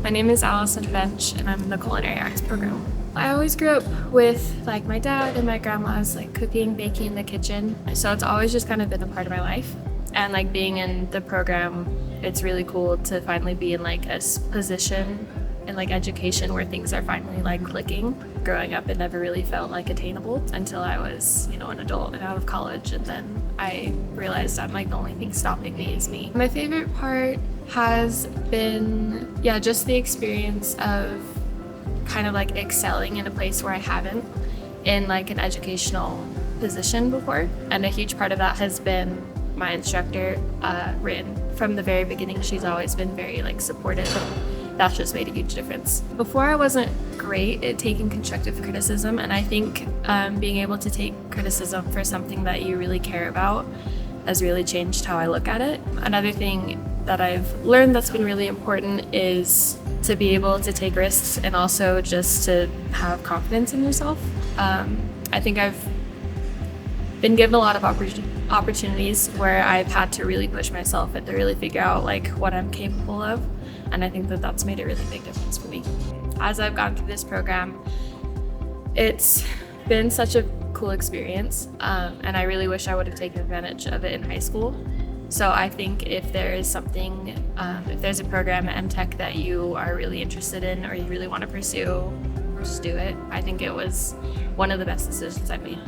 My name is Alison Bench and I'm in the Culinary Arts program. I always grew up with my dad and my grandma's cooking, baking in the kitchen. So it's always just kind of been a part of my life. And being in the program, it's really cool to finally be in a position in education where things are finally clicking. Growing up, it never really felt attainable until I was, an adult and out of college, and then I realized I'm the only thing stopping me is me. My favorite part has been, just the experience of kind of excelling in a place where I haven't in an educational position before. And a huge part of that has been my instructor, Rin. From the very beginning, she's always been very supportive. That's just made a huge difference. Before, I wasn't great at taking constructive criticism, and I think being able to take criticism for something that you really care about has really changed how I look at it. Another thing that I've learned that's been really important is to be able to take risks and also just to have confidence in yourself. I think I've been given a lot of opportunities where I've had to really push myself and to really figure out what I'm capable of. And I think that that's made a really big difference for me. As I've gone through this program, it's been such a cool experience, and I really wish I would have taken advantage of it in high school. So I think if there is something, if there's a program at MTECH that you are really interested in or you really want to pursue, just do it. I think it was one of the best decisions I made.